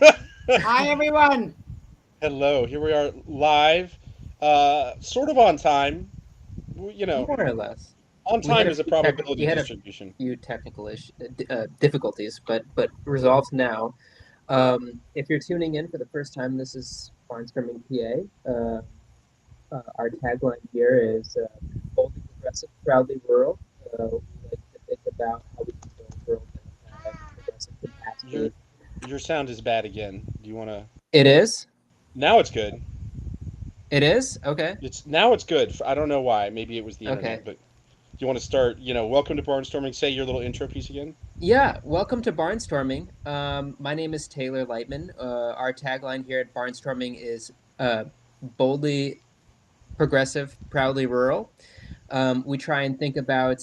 Hi, everyone. Hello, here we are live, sort of on time. You know, More or less. on We had time a is a few probability distribution. technical difficulties, but resolved now. If you're tuning in for the first time, this is Barnstorming PA. Our tagline here is boldly progressive, proudly rural. We like to think about how we can build rural democratic progressive Your capacity. your sound is bad again. Do you want to? It is. Now it's good. It is. Okay. It's good. I don't know why. Maybe it was the Okay. internet. But do you want to start? Welcome to Barnstorming. Say your little intro piece again. Yeah, welcome to Barnstorming. My name is Taylor Lightman. Our tagline here at Barnstorming is boldly progressive, proudly rural. We try and think about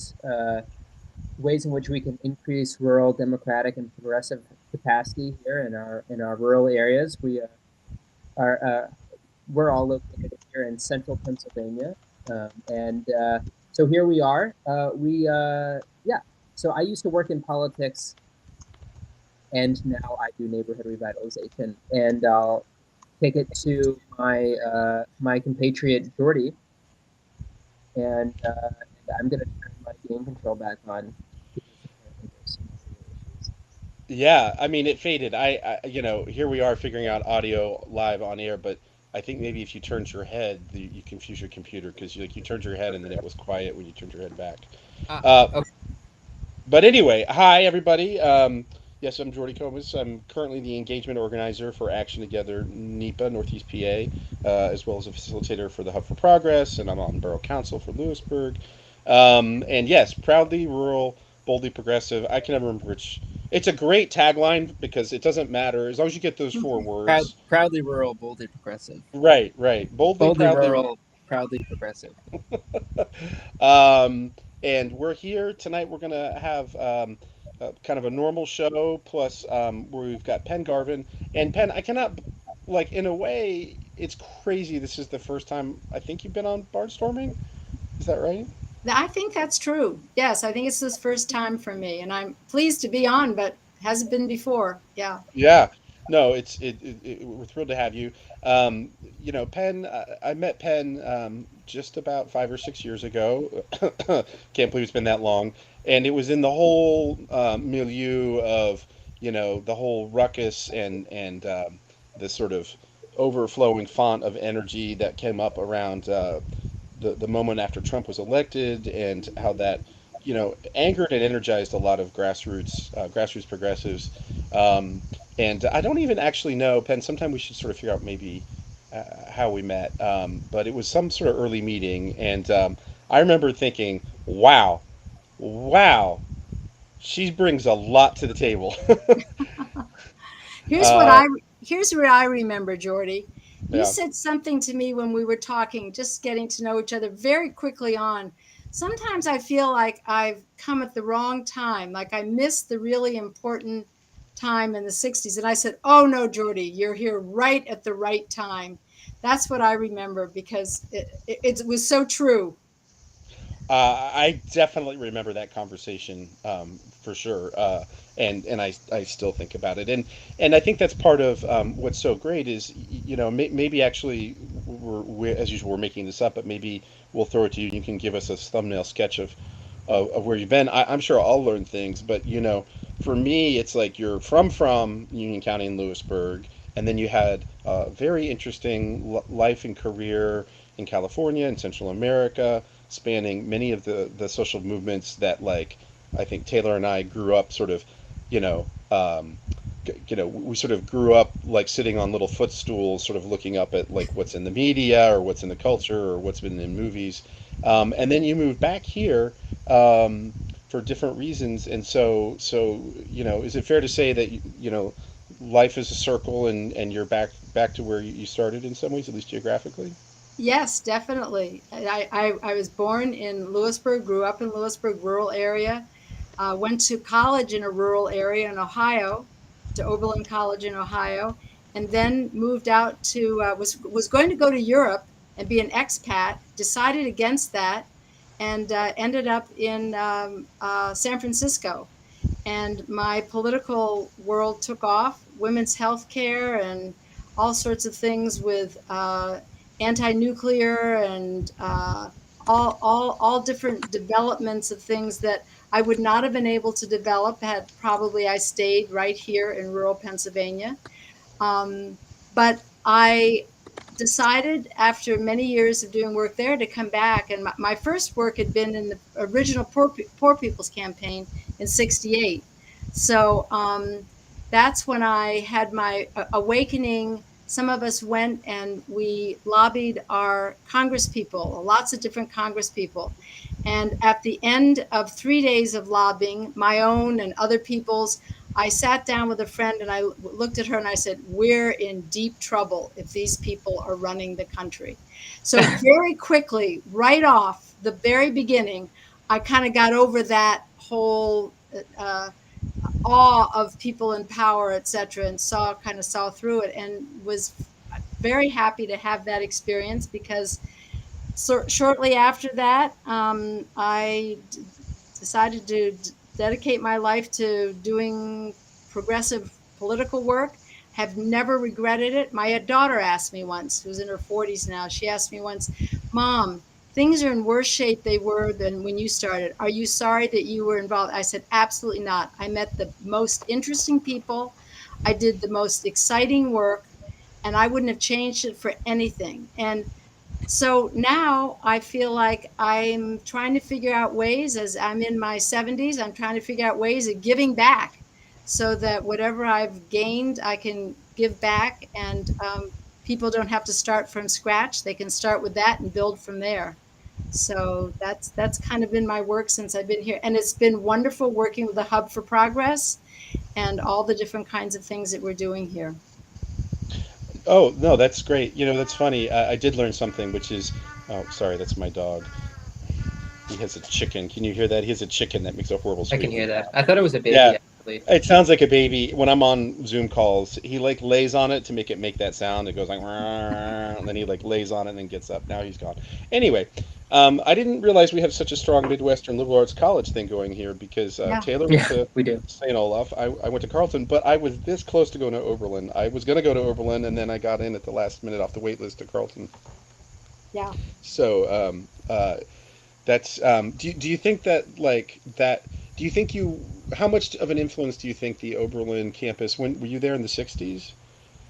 ways in which we can increase rural democratic and progressive capacity here in our rural areas. Are we're all located here in central Pennsylvania, and so here we are. Yeah. So I used to work in politics and now I do neighborhood revitalization. And I'll take it to my compatriot Jordy, and I'm gonna turn my gain control back on because apparently there's some audio issues. Yeah, I mean it faded. Here we are figuring out audio live on air, but I think maybe if you turned your head, you confuse your computer because you turned your head and then it was quiet when you turned your head back. Ah, Uh, okay. But anyway, hi everybody. Yes, I'm Jordy Comas. I'm currently the engagement organizer for Action Together NEPA, Northeast PA, as well as a facilitator for the Hub for Progress, and I'm on Borough Council for Lewisburg. And yes, proudly rural, boldly progressive. I can never remember which. It's a great tagline because it doesn't matter as long as you get those four words. Proudly rural, boldly progressive. Right, right. Boldly, Boldly proudly. rural, proudly progressive. Um, and we're here tonight. We're gonna have kind of a normal show plus where we've got Penn Garvin and Penn. I cannot like in a way. It's crazy. This is the first time I think you've been on Barnstorming. Is that right? I think that's true. Yes, I think it's this first time for me, and I'm pleased to be on, but hasn't been before. Yeah. Yeah. No, we're thrilled to have you. Um, Penn. I met Penn just about 5 or 6 years ago. Can't believe it's been that long. And it was in the whole milieu of the whole ruckus and the sort of overflowing font of energy that came up around the moment after Trump was elected and how that angered and energized a lot of grassroots progressives. Um, and I don't even actually know, Penn. Sometime we should sort of figure out maybe how we met. But it was some sort of early meeting, and I remember thinking, "Wow, wow, she brings a lot to the table." Here's what uh, I here's what I remember, Jordy. You yeah, said something to me when we were talking, just getting to know each other very quickly on. Sometimes I feel like I've come at the wrong time, like I missed the really important time in the 60s. And I said, "Oh no, Jordy, you're here right at the right time." That's what I remember because it was so true. I definitely remember that conversation for sure, and I still think about it, and I think that's part of what's so great is maybe actually we're as usual we're making this up, but maybe we'll throw it to you and you can give us a thumbnail sketch of where you've been. I'm sure I'll learn things, but for me it's like you're from Union County in Lewisburg, and then you had a very interesting life and career in California and Central America spanning many of the social movements that like I think Taylor and I grew up sort of, you know, um, we sort of grew up like sitting on little footstools, sort of looking up at like what's in the media or what's in the culture or what's been in movies, and then you moved back here for different reasons, and so is it fair to say that life is a circle and you're back to where you started in some ways, at least geographically? Yes, definitely. I was born in Lewisburg, grew up in Lewisburg, rural area, went to college in a rural area in Ohio, to Oberlin College in Ohio, and then moved out to was going to go to Europe and be an expat. Decided against that, and ended up in San Francisco. And my political world took off. women's health care and all sorts of things with anti-nuclear and all different developments of things that I would not have been able to develop had probably I stayed right here in rural Pennsylvania. Um, but I decided after many years of doing work there to come back. And my first work had been in the original Poor People's Campaign in '68. So that's when I had my awakening. Some of us went and we lobbied our Congress people, lots of different Congress people. And at the end of 3 days of lobbying, my own and other people's, I sat down with a friend and I looked at her and I said, "We're in deep trouble if these people are running the country." So, very quickly, right off the very beginning, I kind of got over that whole awe of people in power, et cetera, and saw through it and was very happy to have that experience because shortly after that, I decided to dedicate my life to doing progressive political work. Have never regretted it. My daughter asked me once, who's in her 40s now, she asked me once, "Mom, things are in worse shape they were than when you started. Are you sorry that you were involved?" I said, "Absolutely not. I met the most interesting people. I did the most exciting work, and I wouldn't have changed it for anything." And so now I feel like I'm trying to figure out ways, as I'm in my 70s, I'm trying to figure out ways of giving back so that whatever I've gained, I can give back. And people don't have to start from scratch. They can start with that and build from there. So that's kind of been my work since I've been here. And it's been wonderful working with the Hub for Progress and all the different kinds of things that we're doing here. Oh no, that's great. That's funny. I did learn something, which is, oh, sorry, that's my dog. He has a chicken. Can you hear that? He has a chicken that makes a horrible I can squeak. hear that. I thought it was a Yeah, baby, actually. it sounds like a baby. When I'm on Zoom calls, he like lays on it to make that sound. It goes like, and then he like lays on it and then gets up. Now he's gone. Anyway, I didn't realize we have such a strong Midwestern liberal arts college thing going here because Yeah. Taylor went Yeah, to we do. St. Olaf. I went to Carleton, but I was this close to going to Oberlin. I was going to go to Oberlin, and then I got in at the last minute off the wait list to Carleton. Yeah. So that's do you think that like that do you think you how much of an influence do you think the Oberlin campus when were you there in the 60s?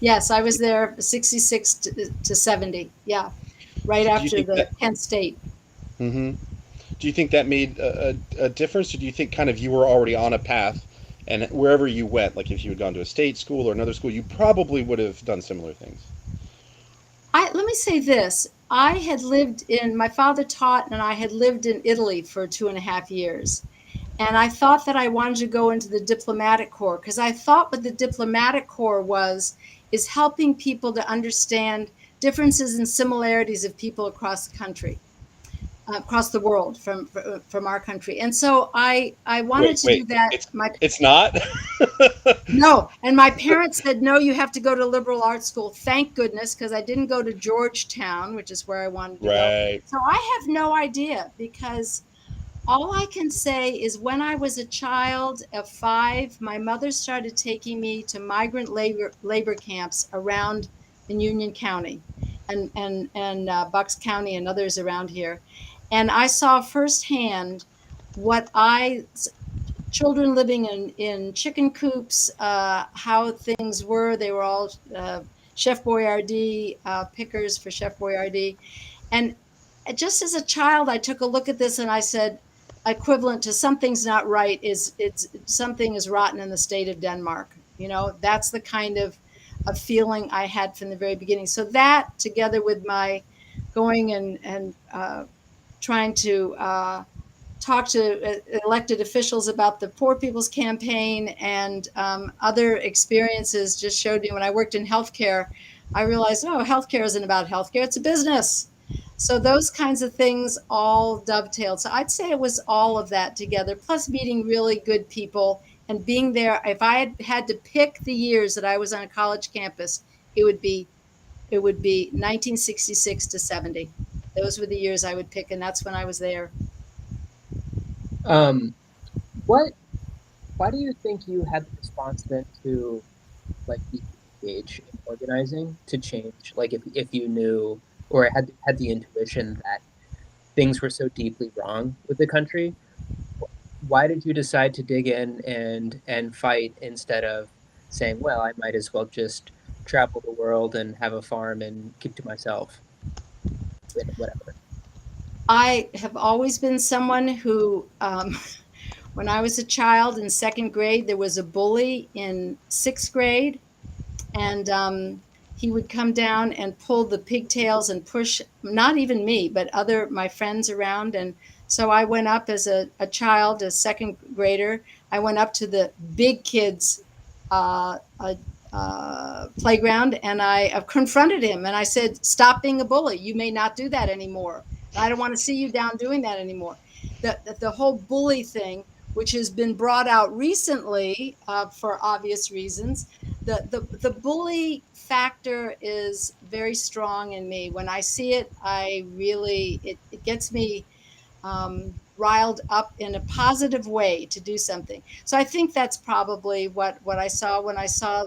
Yes, I was there 66 to 70. Yeah. Right Do you after think the that Kent State. hmm do you think that made a difference, or do you think kind of you were already on a path and wherever you went, like if you had gone to a state school or another school, you probably would have done similar things? Let me say this. I had lived in, my father taught, and I had lived in Italy for 2.5 years. And I thought that I wanted to go into the diplomatic corps because I thought what the diplomatic corps is helping people to understand differences and similarities of people across the country, across the world from our country. And so I wanted Wait, to do wait, that. it's not. No, and my parents said, "No, you have to go to liberal arts school." Thank goodness, because I didn't go to Georgetown, which is where I wanted to go. Right. So I have no idea because all I can say is when I was a child of 5, my mother started taking me to migrant labor camps around in Union County and Bucks County and others around here. And I saw firsthand what I children living in chicken coops, how things were. They were all Chef Boyardee pickers for Chef Boyardee. And just as a child, I took a look at this and I said, equivalent to something's not right is it's something is rotten in the state of Denmark. That's the kind of feeling I had from the very beginning. So that together with my going and trying to talk to elected officials about the Poor People's Campaign and other experiences just showed me when I worked in healthcare, I realized, oh, healthcare isn't about healthcare, it's a business. So those kinds of things all dovetailed. So I'd say it was all of that together, plus meeting really good people and being there. If I had to pick the years that I was on a college campus, it would be it would be 1966 to 70. Those were the years I would pick, and that's when I was there. Um, what? Why do you think you had the response then to like deeply engage in organizing to change? Like if you knew or had the intuition that things were so deeply wrong with the country, why did you decide to dig in and fight instead of saying, well, I might as well just travel the world and have a farm and keep to myself, whatever. I have always been someone who, when I was a child in second grade, there was a bully in sixth grade, and he would come down and pull the pigtails and push not even me but other my friends around. And so I went up as a child, a second grader. I went up to the big kids uh, uh, playground, and I confronted him and I said, stop being a bully, you may not do that anymore, I don't want to see you down doing that anymore. The whole bully thing, which has been brought out recently for obvious reasons, the bully factor is very strong in me. When I see it, I really it gets me riled up in a positive way to do something. So I think that's probably what I saw when I saw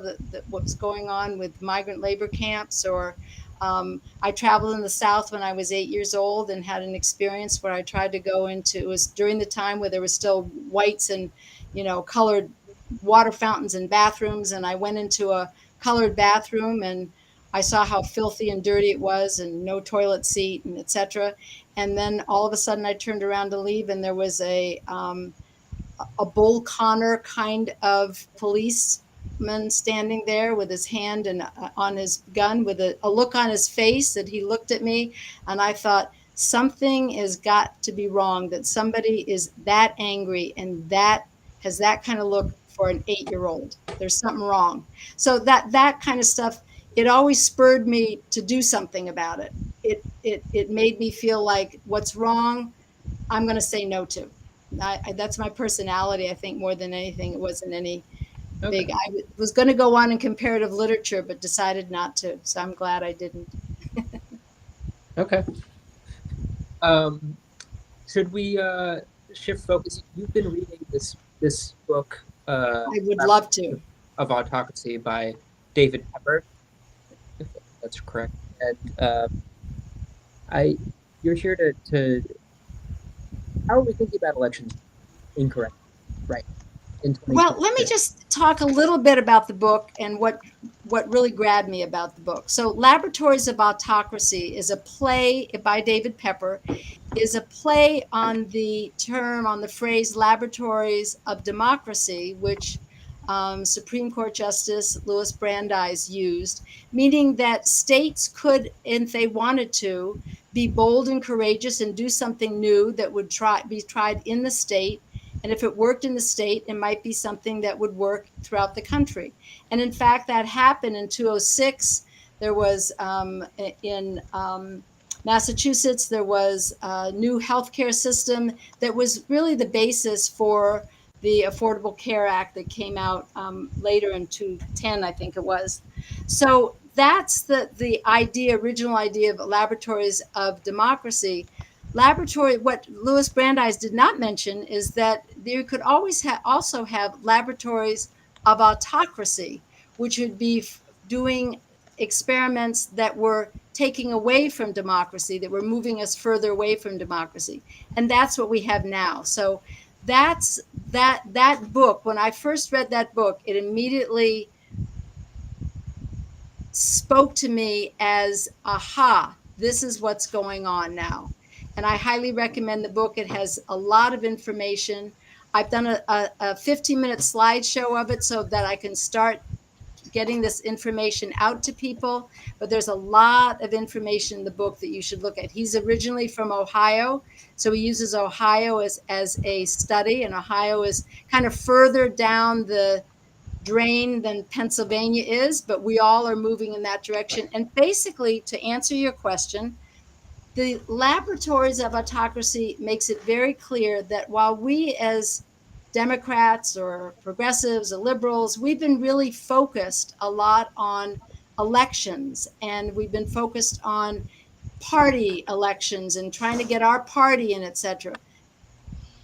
what was going on with migrant labor camps. Or I traveled in the South when I was 8 years old and had an experience where I tried to go into, it was during the time where there were still whites and, colored water fountains and bathrooms. And I went into a colored bathroom and I saw how filthy and dirty it was and no toilet seat and etc. And then all of a sudden I turned around to leave and there was a Bull Connor kind of policeman standing there with his hand and on his gun with a look on his face that he looked at me. And I thought, something has got to be wrong, that somebody is that angry and that has that kind of look for an 8-year old. There's something wrong. So that kind of stuff, it always spurred me to do something about it. It made me feel like, what's wrong, I'm going to say no to. That's my personality, I think, more than anything. It wasn't any Okay. big. Was going to go on in comparative literature, but decided not to. So I'm glad I didn't. Okay. Um, should we shift focus? You've been reading this book, I would love to. of Autocracy by David Pepper, if that's correct. And I, you're here to how are we thinking about elections incorrectly, right? In Well, let me 2022. just talk a little bit about the book and what really grabbed me about the book. So, Laboratories of Autocracy is a play by David Pepper, is a play on the phrase laboratories of democracy, which Supreme Court Justice Louis Brandeis used, meaning that states could, if they wanted to, be bold and courageous and do something new that would be tried in the state. And if it worked in the state, it might be something that would work throughout the country. And in fact, that happened in 206. There was in Massachusetts, there was a new healthcare system that was really the basis for the Affordable Care Act that came out later in 2010, I think it was. So that's the original idea of laboratories of democracy. What Louis Brandeis did not mention is that there could also have laboratories of autocracy, which would be doing experiments that were taking away from democracy, that were moving us further away from democracy. And that's what we have now. So that's that book. When I first read that book, it immediately spoke to me as, aha, this is what's going on now. And I highly recommend the book. It has a lot of information. I've done a 15-minute slideshow of it so that I can start getting this information out to people. But there's a lot of information in the book that you should look at. He's originally from Ohio, so he uses Ohio as a study, and Ohio is kind of further down the drain than Pennsylvania is, but we all are moving in that direction. And basically, to answer your question, the laboratories of autocracy makes it very clear that while we as Democrats or progressives or liberals, we've been really focused a lot on elections, and we've been focused on party elections and trying to get our party in, etc.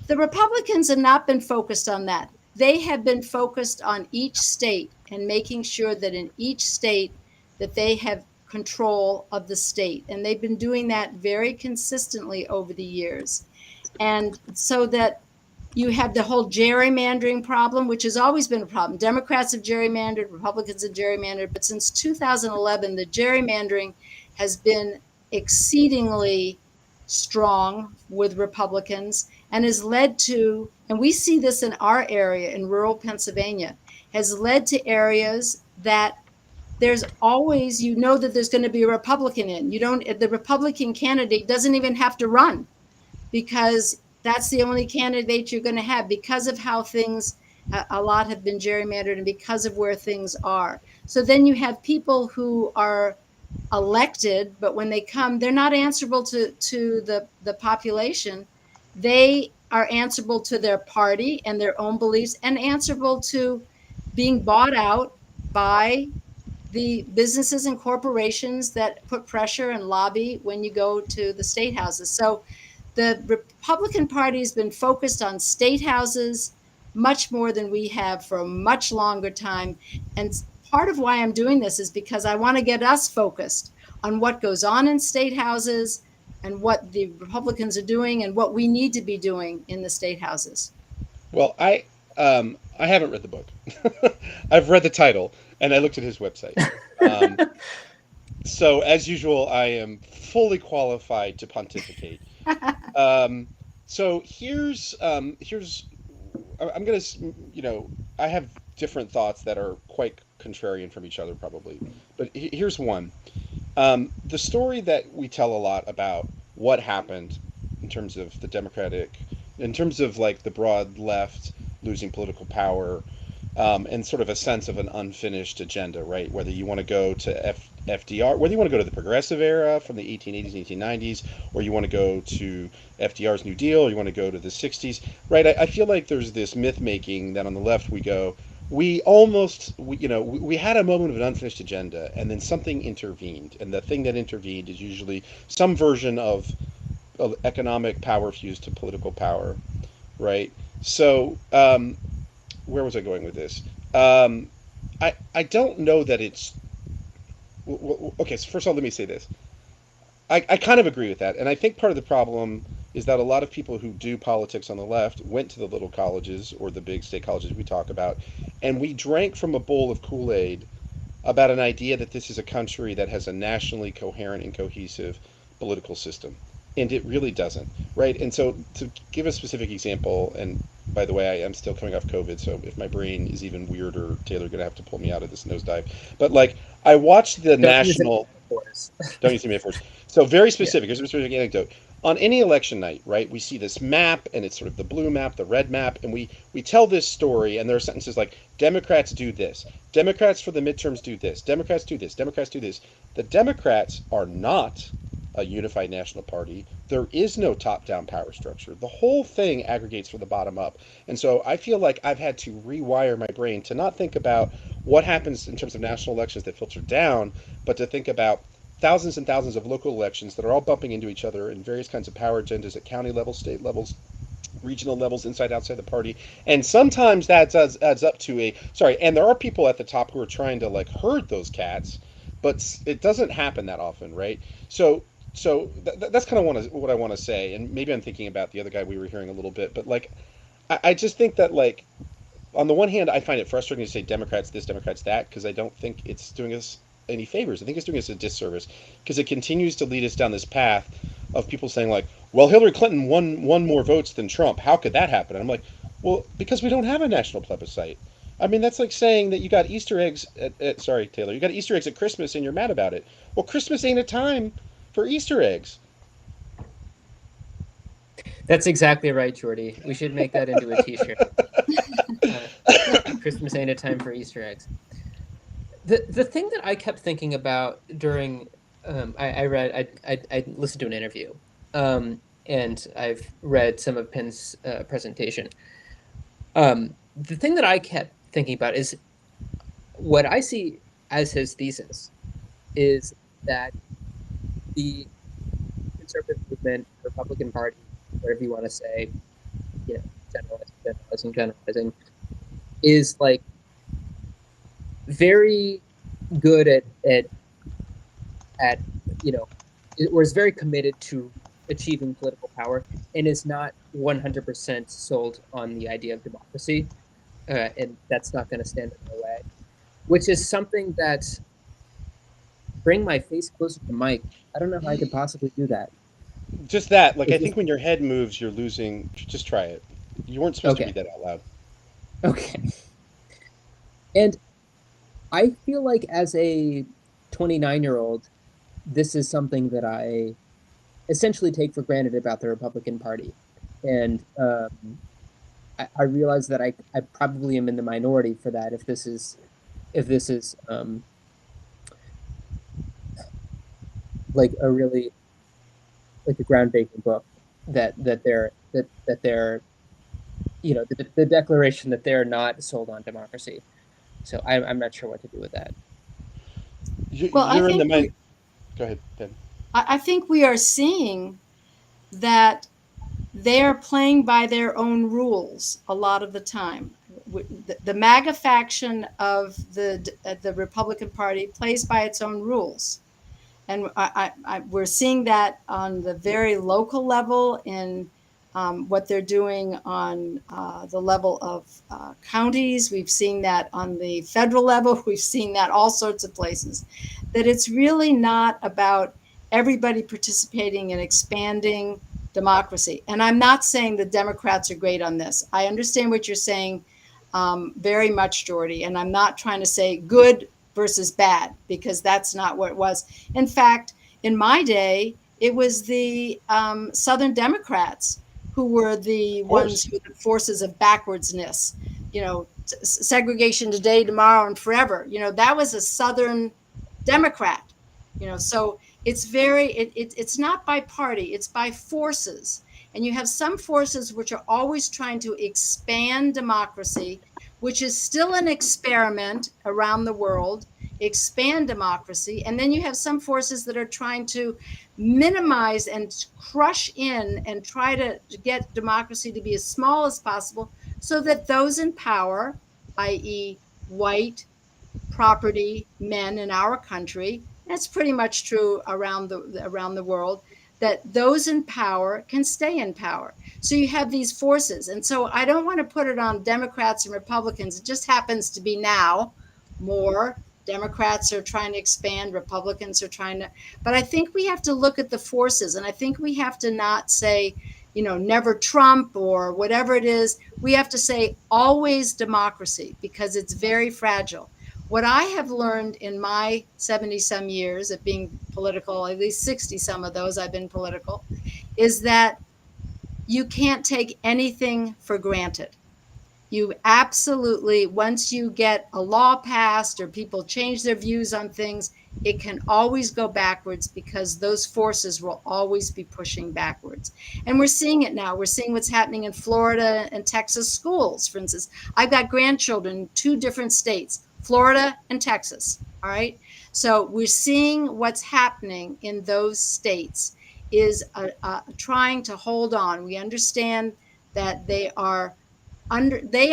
The Republicans have not been focused on that. they have been focused on each state and making sure that in each state that they have control of the state. And they've been doing that very consistently over the years. And so that you have the whole gerrymandering problem, which has always been a problem. Democrats have gerrymandered, Republicans have gerrymandered, but since 2011, the gerrymandering has been exceedingly strong with Republicans and has led to, and we see this in our area in rural Pennsylvania, has led to areas that there's always, you know, that there's going to be a Republican in. You don't, the Republican candidate doesn't even have to run because that's the only candidate you're going to have because of how things, a lot have been gerrymandered and because of where things are. So then you have people who are elected, but when they come, they're not answerable to the population. They are answerable to their party and their own beliefs and answerable to being bought out by the businesses and corporations that put pressure and lobby when you go to the state houses. So the Republican Party has been focused on state houses much more than we have for a much longer time. And part of why I'm doing this is because I want to get us focused on what goes on in state houses and what the Republicans are doing and what we need to be doing in the state houses. Well, I haven't read the book. I've read the title and I looked at his website. Um, so as usual, I am fully qualified to pontificate. Um, so here's I'm gonna I have different thoughts that are quite contrarian from each other probably, but here's one. The story that we tell a lot about what happened in terms of the Democratic, in terms of like the broad left losing political power, and sort of a sense of an unfinished agenda, right? Whether you want to go to FDR, whether you want to go to the progressive era from the 1880s and 1890s, or you want to go to FDR's New Deal, or you want to go to the 60s, right? I feel like there's this myth making that on the left we go, we had a moment of an unfinished agenda and then something intervened, and the thing that intervened is usually some version of economic power fused to political power, right? So where was I going with this? Um, I don't know that it's okay. So first of all, let me say this. I kind of agree with that, and I think part of the problem is that a lot of people who do politics on the left went to the little colleges or the big state colleges we talk about, and we drank from a bowl of Kool-Aid about an idea that this is a country that has a nationally coherent and cohesive political system. And it really doesn't, right? And so, to give a specific example, and by the way, I am still coming off COVID, so if my brain is even weirder, Taylor, gonna have to pull me out of this nosedive. But like, I watched the Don't use any national. metaphors. Don't use the metaphors. So very Yeah. specific. Here's a specific anecdote. On any election night, right, we see this map, and it's sort of the blue map, the red map, and we tell this story, and there are sentences like Democrats do this, Democrats for the midterms do this, Democrats do this, Democrats do this. The Democrats are not a unified national party. There is no top-down power structure. The whole thing aggregates from the bottom up. And so I feel like I've had to rewire my brain to not think about what happens in terms of national elections that filter down, but to think about thousands and thousands of local elections that are all bumping into each other in various kinds of power agendas at county levels, state levels, regional levels, inside, outside the party. And sometimes that adds up to a, sorry, and there are people at the top who are trying to like herd those cats, but it doesn't happen that often, right? That's kind of what I want to say. And maybe I'm thinking about the other guy we were hearing a little bit, but like, I just think that like, on the one hand, I find it frustrating to say Democrats this, Democrats that, because I don't think it's doing us any favors. I think it's doing us a disservice because it continues to lead us down this path of people saying like, "Well, Hillary Clinton won more votes than Trump. How could that happen?" And I'm like, "Well, because we don't have a national plebiscite." I mean, that's like saying that you got Easter eggs sorry, Taylor, you got Easter eggs at Christmas and you're mad about it. Well, Christmas ain't a time for Easter eggs. That's exactly right, Jordy. We should make that into a T-shirt. Uh, Christmas ain't a time for Easter eggs. The thing that I kept thinking about during I read I listened to an interview, and I've read some of Penn's presentation. The thing that I kept thinking about is what I see as his thesis is that the conservative movement, the Republican Party, whatever you want to say, you know, generalizing, is like very good at you know, or is very committed to achieving political power and is not 100% sold on the idea of democracy, and that's not going to stand in their way. Which is something that bring my face closer to Mike. I don't know how I could possibly do that. Just that, like, I Is this think when your head moves, you're losing. Just try it. You weren't supposed to okay? read that out loud. Okay. And I feel like as a 29-year-old, this is something that I essentially take for granted about the Republican Party. And I realize that I probably am in the minority for that if this is like a really like a groundbreaking book that they're the declaration that they're not sold on democracy. So I'm not sure what to do with that. Well, You're in the mind. Go ahead, Ben. I think we are seeing that they are playing by their own rules a lot of the time. The MAGA faction of the Republican Party plays by its own rules. And we're seeing that on the very local level in what they're doing on the level of counties. We've seen that on the federal level. We've seen that all sorts of places. That it's really not about everybody participating in expanding democracy. And I'm not saying the Democrats are great on this. I understand what you're saying very much, Jordy. And I'm not trying to say good versus bad, because that's not what it was. In fact, in my day, it was the Southern Democrats who were the Of ones course. who were the forces of backwardsness, segregation today, tomorrow, and forever. That was a Southern Democrat. So it's not by party, it's by forces. And you have some forces which are always trying to expand democracy, which is still an experiment around the world, expand democracy. And then you have some forces that are trying to minimize and crush in and try to get democracy to be as small as possible so that those in power, i.e., white property men in our country, that's pretty much true around the world, that those in power can stay in power. So you have these forces. And so I don't want to put it on Democrats and Republicans. It just happens to be now more Democrats are trying to expand, Republicans are trying to, but I think we have to look at the forces. And I think we have to not say, never Trump or whatever it is. We have to say always democracy, because it's very fragile. What I have learned in my 70 some years of being political, at least 60 some of those I've been political, is that you can't take anything for granted. You absolutely, once you get a law passed or people change their views on things, it can always go backwards, because those forces will always be pushing backwards. And we're seeing it now. We're seeing what's happening in Florida and Texas schools, for instance. I've got grandchildren in 2 different states, Florida and Texas. All right. So we're seeing what's happening in those states is trying to hold on. We understand that they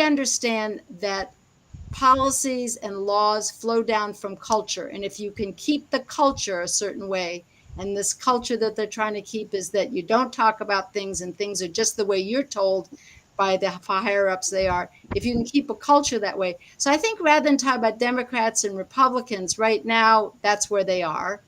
understand that policies and laws flow down from culture. And if you can keep the culture a certain way, and this culture that they're trying to keep is that you don't talk about things and things are just the way you're told by the higher ups they are, if you can keep a culture that way. So I think rather than talk about Democrats and Republicans right now, that's where they are.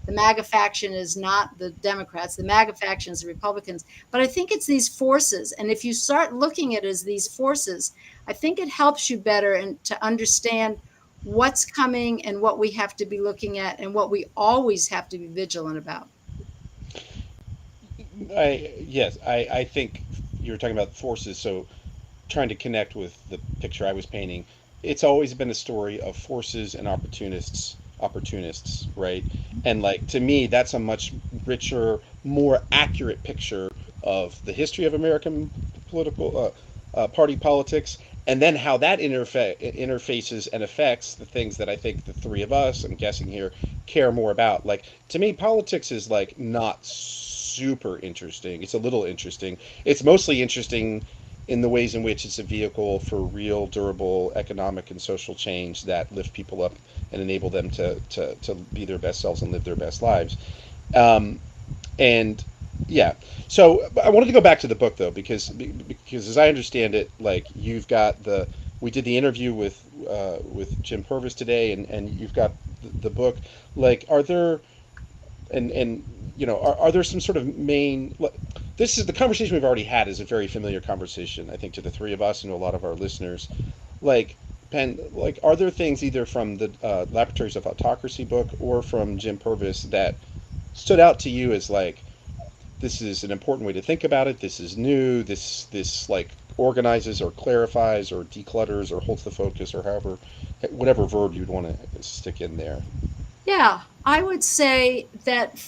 The MAGA faction is not the Democrats. The MAGA faction is the Republicans. But I think it's these forces. And if you start looking at it as these forces, I think it helps you better and to understand what's coming and what we have to be looking at and what we always have to be vigilant about. I think you're talking about forces. So trying to connect with the picture I was painting, it's always been a story of forces and opportunists, right? And like to me, that's a much richer, more accurate picture of the history of American political party politics, and then how that interfaces and affects the things that I think the three of us, I'm guessing here, care more about. Like to me, politics is like not super interesting. It's a little interesting. It's mostly interesting in the ways in which it's a vehicle for real, durable economic and social change that lift people up and enable them to be their best selves and live their best lives. Um, and yeah, so I wanted to go back to the book though, because as I understand it, like you've got the we did the interview with Jim Purvis today, and you've got the book. Like, are there and are there some sort of main this is the conversation we've already had is a very familiar conversation, I think, to the three of us and to a lot of our listeners. Like, Penn, like, are there things either from the Laboratories of Autocracy book or from Jim Purvis that stood out to you as like, this is an important way to think about it, this is new, this like organizes or clarifies or declutters or holds the focus, or however, whatever verb you'd want to stick in there? Yeah, I would say that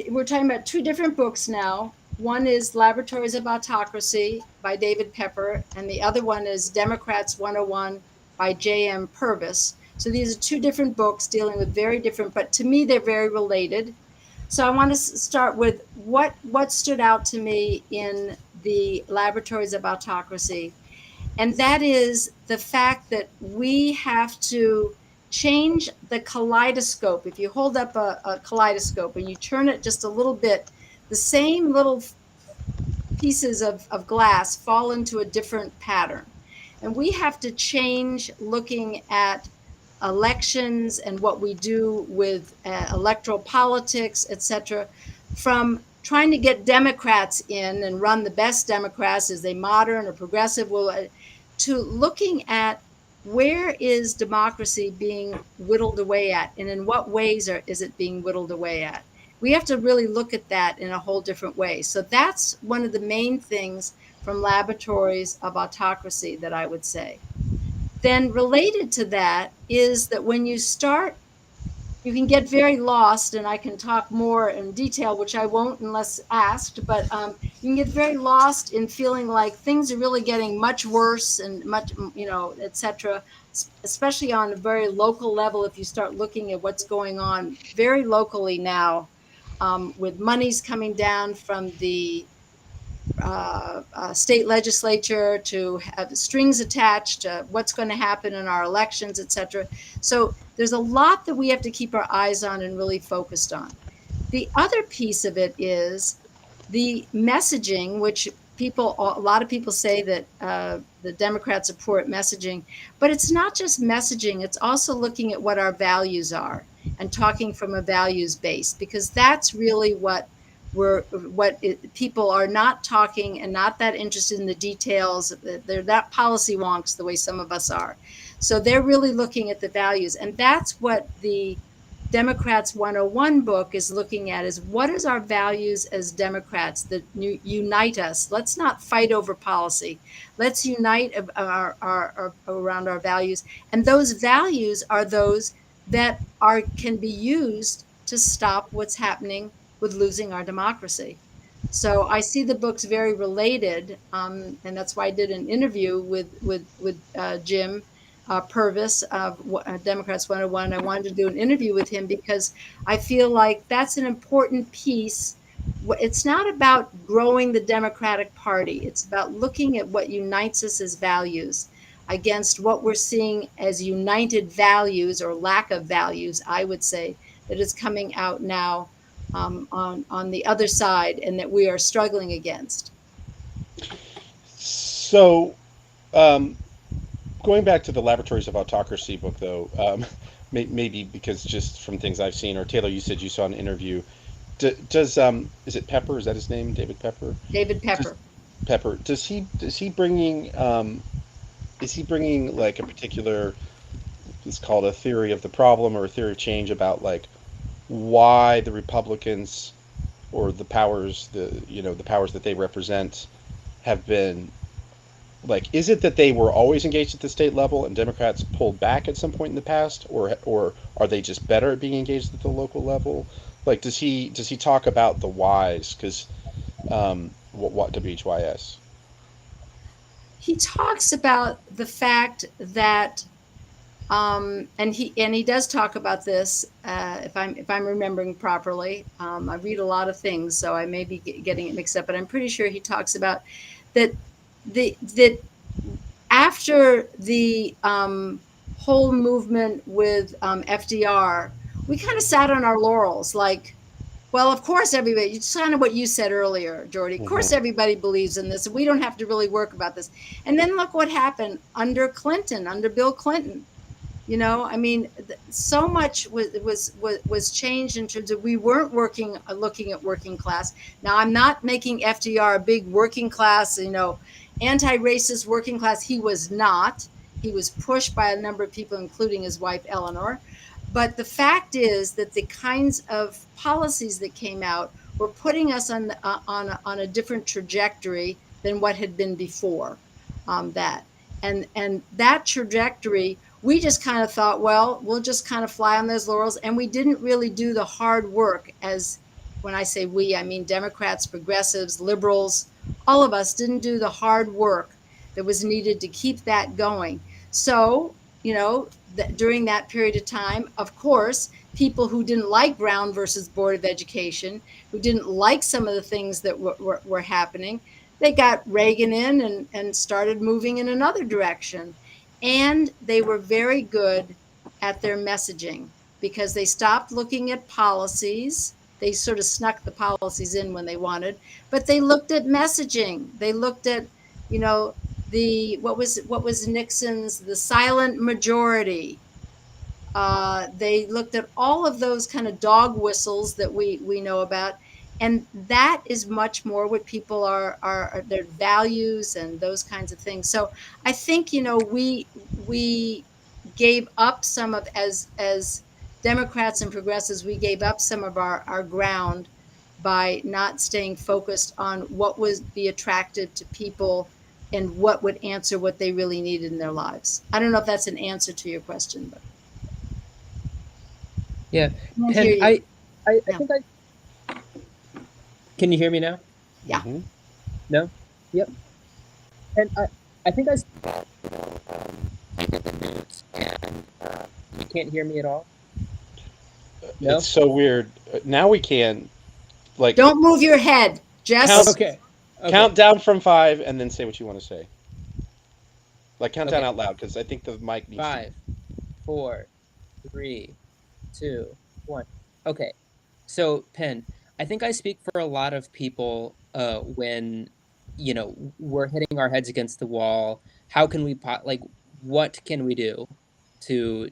we're talking about two different books now. One is Laboratories of Autocracy by David Pepper, and the other one is Democrats 101 by J.M. Purvis. So these are two different books dealing with very different, but to me, they're very related. So I want to start with what stood out to me in the Laboratories of Autocracy, and that is the fact that we have to change the kaleidoscope. If you hold up a kaleidoscope and you turn it just a little bit, the same little pieces of glass fall into a different pattern. And we have to change looking at elections and what we do with electoral politics, etc., from trying to get Democrats in and run the best Democrats, as they modern or progressive will, to looking at where is democracy being whittled away at, and in what ways is it being whittled away at. We have to really look at that in a whole different way. So that's one of the main things from Laboratories of Autocracy that I would say. Then related to that is that when you start, you can get very lost, and I can talk more in detail, which I won't unless asked, but you can get very lost in feeling like things are really getting much worse and much, etc., especially on a very local level. If you start looking at what's going on very locally now, with monies coming down from the state legislature to have strings attached to what's going to happen in our elections, et cetera. So there's a lot that we have to keep our eyes on and really focused on. The other piece of it is the messaging, which a lot of people say that the Democrats are poor at messaging, but it's not just messaging, it's also looking at what our values are and talking from a values base, because that's really people are not talking and not that interested in the details. They're not policy wonks the way some of us are. So they're really looking at the values. And that's what the Democrats 101 book is looking at, is what is our values as Democrats that unite us. Let's not fight over policy. Let's unite around our values. And those values are those that can be used to stop what's happening with losing our democracy. So I see the books very related, and that's why I did an interview with Jim Purvis of Democrats 101. I wanted to do an interview with him because I feel like that's an important piece. It's not about growing the Democratic Party. It's about looking at what unites us as values against what we're seeing as united values or lack of values, I would say, that is coming out now on the other side and that we are struggling against. So, um, going back to the Laboratories of Autocracy book, though, maybe because just from things I've seen, or Taylor, you said you saw an interview. Does is it Pepper? Is that his name? David Pepper. David Does, Pepper. Pepper. Does he bringing is he bringing like a particular, it's called a theory of the problem or a theory of change about like why the Republicans or the powers, the powers that they represent have been, like, is it that they were always engaged at the state level and Democrats pulled back at some point in the past, or are they just better at being engaged at the local level? Like, does he talk about the whys? Because what WHYS? He talks about the fact that and he does talk about this, if I'm remembering properly. I read a lot of things, so I may be getting it mixed up, but I'm pretty sure he talks about that the after the whole movement with FDR, we kind of sat on our laurels, like, well, of course, everybody, it's kind of what you said earlier, Jordy. Of course, Hmm. everybody believes in this. We don't have to really work about this. And then look what happened under Clinton, under Bill Clinton. I mean, so much was changed in terms of we weren't working looking at working class. Now, I'm not making FDR a big working class, anti-racist working class. He was not. He was pushed by a number of people, including his wife Eleanor. But the fact is that the kinds of policies that came out were putting us on a different trajectory than what had been before that. And that trajectory, we just kind of thought, well, we'll just kind of fly on those laurels. And we didn't really do the hard work. As when I say we, I mean Democrats, progressives, liberals, all of us didn't do the hard work that was needed to keep that going. So, during that period of time, of course, people who didn't like Brown versus Board of Education, who didn't like some of the things that were happening, they got Reagan in and started moving in another direction. And they were very good at their messaging because they stopped looking at policies. They sort of snuck the policies in when they wanted, but they looked at messaging. They looked at, you know, the what was Nixon's the silent majority. They looked at all of those kind of dog whistles that we know about, and that is much more what people are their values and those kinds of things. So I think we gave up some of as Democrats and progressives, we gave up some of our ground by not staying focused on what would be attractive to people and what would answer what they really needed in their lives. I don't know if that's an answer to your question, but Yeah. I can't hear Penn, you. I Yeah. think can you hear me now? Yeah. Hmm. No? Yep. And I think you can't hear me at all? It's No? so weird. Now we can like Don't move your head. count Just Okay. count Okay. down from five and then say what you want to say. Like count down Okay. out loud because I think the mic needs to. 5, 4, 3, 2, 1. Okay. So, Penn, I think I speak for a lot of people when, we're hitting our heads against the wall. How can we like what can we do to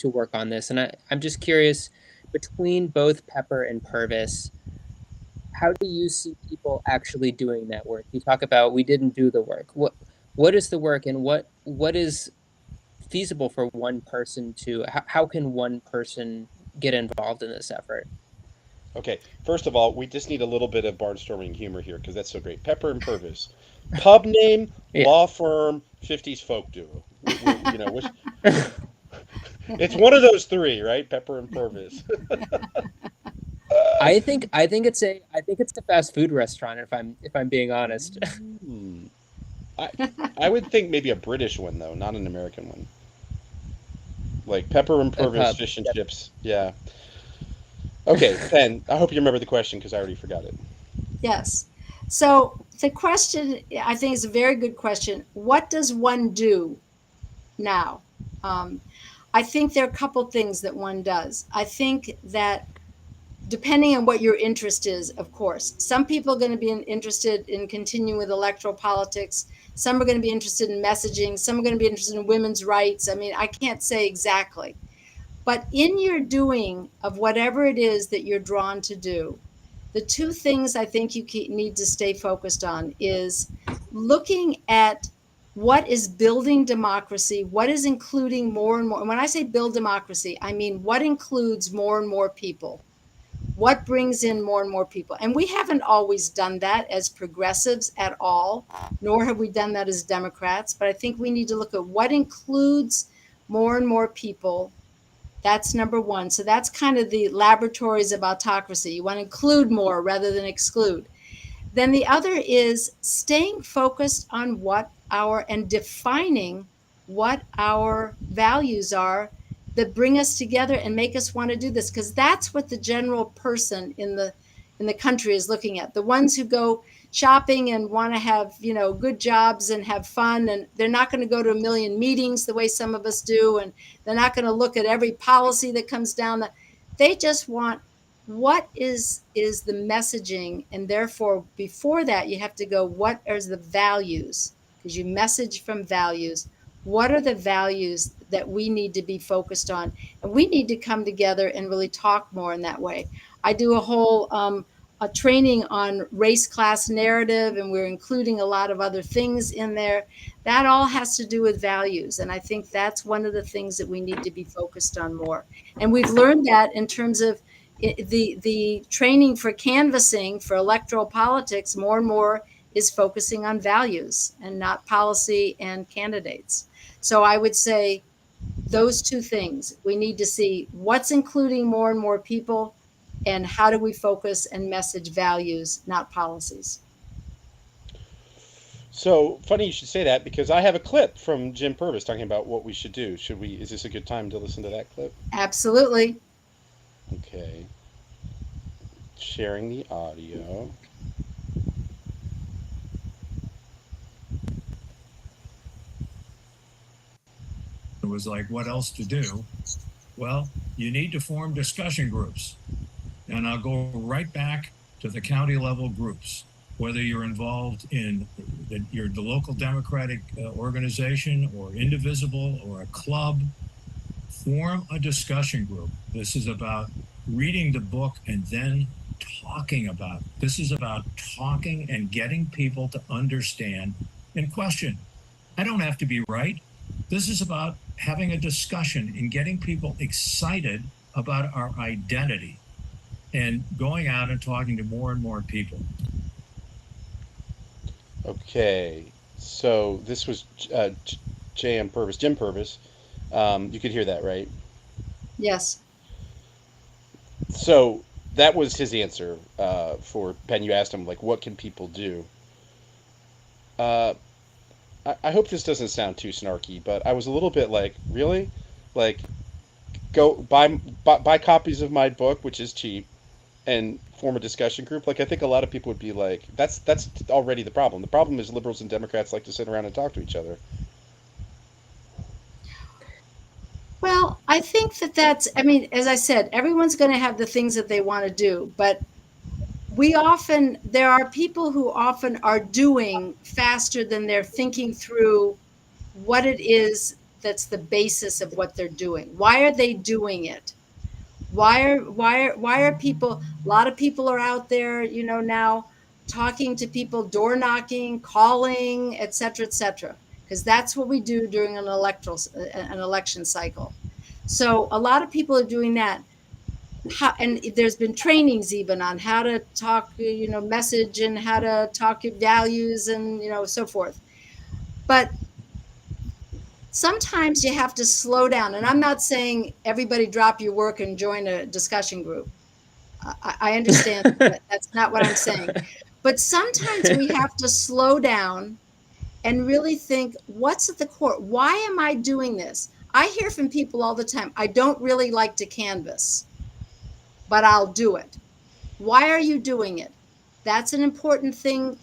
work on this? And I'm just curious, between both Pepper and Purvis, how do you see people actually doing that work? You talk about we didn't do the work. What is the work, and what is feasible for one person to how can one person get involved in this effort? Okay, first of all, we just need a little bit of barnstorming humor here because that's so great. Pepper and Purvis, pub name, Yeah. law firm, '50s folk duo. Which it's one of those three, right? Pepper and Purvis. I think it's a fast food restaurant if I'm being honest. Hmm. I I would think maybe a British one though, not an American one. Like Pepper and A Purvis pub. fish and Yep. chips. Yeah. Okay, Ben. I hope you remember the question because I already forgot it. yes. So the question, I think, is a very good question. What does one do now? Um, I think there are a couple things that one does. I think that depending on what your interest is, of course, some people are going to be interested in continuing with electoral politics. Some are going to be interested in messaging. Some are going to be interested in women's rights. I mean, I can't say exactly. But in your doing of whatever it is that you're drawn to do, the two things I think you need to stay focused on is looking at what is building democracy, what is including more and more. And when I say build democracy, I mean what includes more and more people, what brings in more and more people. And we haven't always done that as progressives at all, nor have we done that as Democrats. But I think we need to look at what includes more and more people. That's number one. So that's kind of the laboratories of autocracy. You want to include more rather than exclude. Then the other is staying focused on what our and defining what our values are that bring us together and make us want to do this, because that's what the general person in the country is looking at. The ones who go shopping and want to have, good jobs and have fun. And they're not going to go to a million meetings the way some of us do. And they're not going to look at every policy that comes down. They just want, what is the messaging? And therefore, before that, you have to go, what are the values? Because you message from values. What are the values that we need to be focused on? And we need to come together and really talk more in that way. I do a whole a training on race class narrative, and we're including a lot of other things in there. That all has to do with values. And I think that's one of the things that we need to be focused on more. And we've learned that in terms of the training for canvassing for electoral politics, more and more is focusing on values and not policy and candidates. So I would say those two things. We need to see what's including more and more people, and how do we focus and message values, not policies. So funny you should say that, because I have a clip from Jim Purvis talking about what we should do. Should we? Is this a good time to listen to that clip? Absolutely. Okay. Sharing the audio. It was like, what else to do? Well, you need to form discussion groups. And I'll go right back to the county level groups, whether you're involved in the local Democratic organization or Indivisible or a club. Form a discussion group. This is about reading the book and then talking about it. This is about talking and getting people to understand and question. I don't have to be right. This is about having a discussion and getting people excited about our identity and going out and talking to more and more people. Okay. So this was Jim Purvis. You could hear that, right? Yes. So that was his answer for Ben. You asked him, like, what can people do? I hope this doesn't sound too snarky, but I was a little bit like, really? Like, go buy copies of my book, which is cheap, and form a discussion group. Like, I think a lot of people would be like, that's already the problem. The problem is liberals and Democrats like to sit around and talk to each other. Well, I think that's, I mean, as I said, everyone's going to have the things that they want to do, but there are people who often are doing faster than they're thinking through what it is that's the basis of what they're doing. Why are they doing it? Why are people, a lot of people are out there, now talking to people, door knocking, calling, et cetera, because that's what we do during an election cycle. So a lot of people are doing that. And there's been trainings even on how to talk, message, and how to talk your values, and so forth. But sometimes you have to slow down. And I'm not saying everybody drop your work and join a discussion group. I understand that. That's not what I'm saying. But sometimes we have to slow down and really think, what's at the core? Why am I doing this? I hear from people all the time, I don't really like to canvass, but I'll do it. Why are you doing it? That's an important thing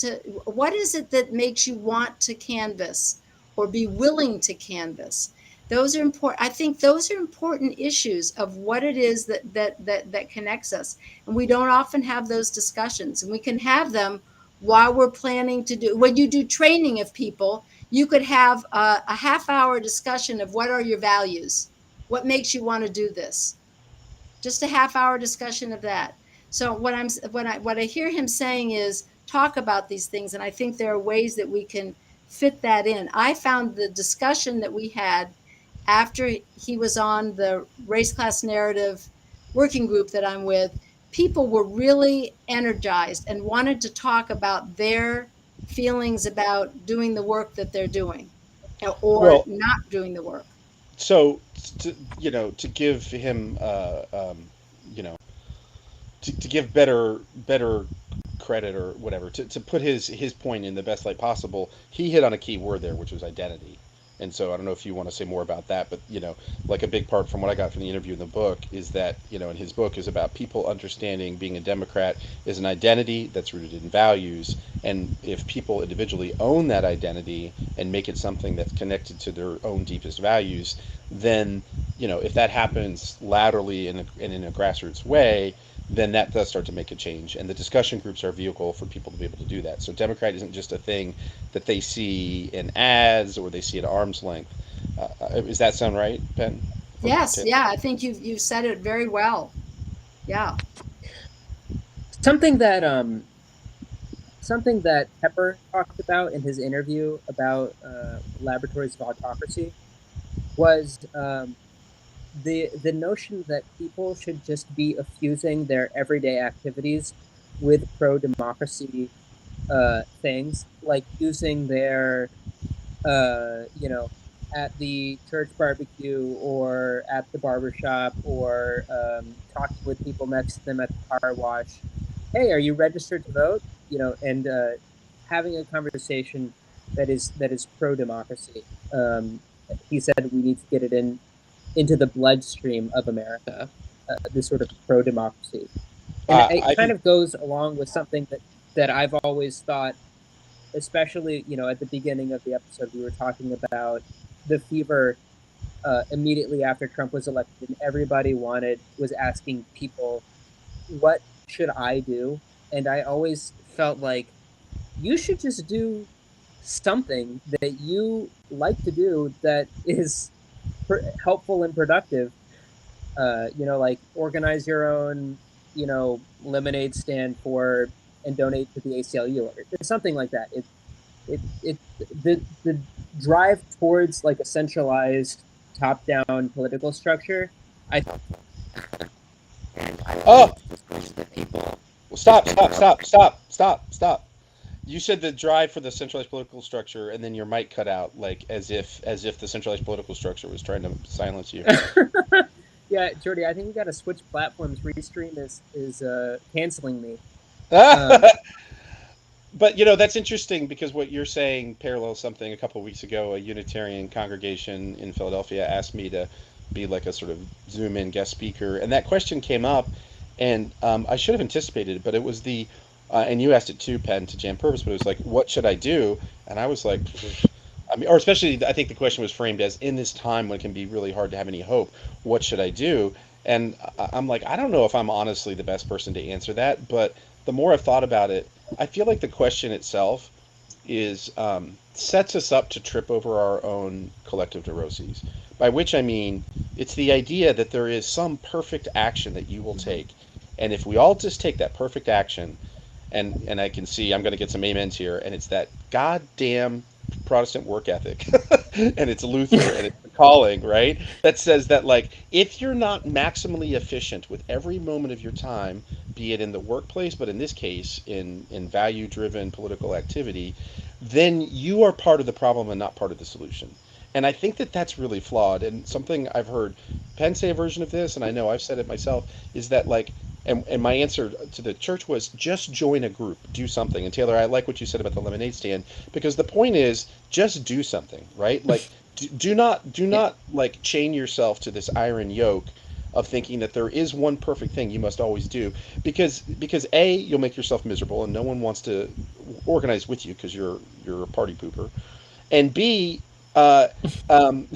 what is it that makes you want to canvass or be willing to canvass? Those are important. I think those are important issues of what it is that connects us. And we don't often have those discussions, and we can have them while we're planning to do, when you do training of people, you could have a half-hour discussion of what are your values? What makes you want to do this? Just a half-hour discussion of that. So what I hear him saying is talk about these things, and I think there are ways that we can fit that in. I found the discussion that we had after he was on the race class narrative working group that I'm with, people were really energized and wanted to talk about their feelings about doing the work that they're doing, or not doing the work. So, to give him, to give better credit or whatever, to put his point in the best light possible, he hit on a key word there, which was identity. And so I don't know if you want to say more about that, but like a big part from what I got from the interview in the book is that in his book is about people understanding being a Democrat is an identity that's rooted in values, and if people individually own that identity and make it something that's connected to their own deepest values, then if that happens laterally and in a grassroots way, then that does start to make a change. And the discussion groups are a vehicle for people to be able to do that. So Democrat isn't just a thing that they see in ads or they see at arm's length. Does that sound right, Ben? Yes, yeah, I think you've said it very well. Yeah. Something that something that Pepper talked about in his interview about laboratories of autocracy was the notion that people should just be effusing their everyday activities with pro-democracy things, like using their at the church barbecue or at the barbershop or talking with people next to them at the car wash. Hey, are you registered to vote? And having a conversation that is pro democracy. He said we need to get it into the bloodstream of America. This sort of pro democracy, and it I kind think of goes along with something that I've always thought, especially at the beginning of the episode we were talking about the fever immediately after Trump was elected, and everybody was asking people, what should I do? And I always felt like you should just do something that you like to do that is helpful and productive. Like organize your own lemonade stand for and donate to the ACLU or something like that. The drive towards like a centralized top down political structure, I oh, well, stop. You said the drive for the centralized political structure, and then your mic cut out, like as if the centralized political structure was trying to silence you. yeah, Jordy, I think we got to switch platforms. Restream is canceling me. But that's interesting because what you're saying parallels something a couple of weeks ago. A Unitarian congregation in Philadelphia asked me to be like a sort of Zoom in guest speaker, and that question came up, and I should have anticipated it, but it was and you asked it too, Penn, to Jam Purpose, but it was like, what should I do? And I was like, I mean, or especially, I think the question was framed as in this time when it can be really hard to have any hope, what should I do? And I'm like, I don't know if I'm honestly the best person to answer that, but the more I've thought about it, I feel like the question itself is sets us up to trip over our own collective neuroses. By which I mean, it's the idea that there is some perfect action that you will take, and if we all just take that perfect action, and I can see I'm going to get some amens here, and it's that goddamn Protestant work ethic, and it's Luther, and it's the calling, right? That says that like if you're not maximally efficient with every moment of your time, be it in the workplace, but in this case in value driven political activity, then you are part of the problem and not part of the solution. And I think that that's really flawed. And something I've heard Penn say a version of this, and I know I've said it myself, is that like, and my answer to the church was just join a group, do something. And Taylor, I like what you said about the lemonade stand, because the point is just do something, right? Like, do not like chain yourself to this iron yoke of thinking that there is one perfect thing you must always do, because A, you'll make yourself miserable and no one wants to organize with you because you're a party pooper, and B, uh, um,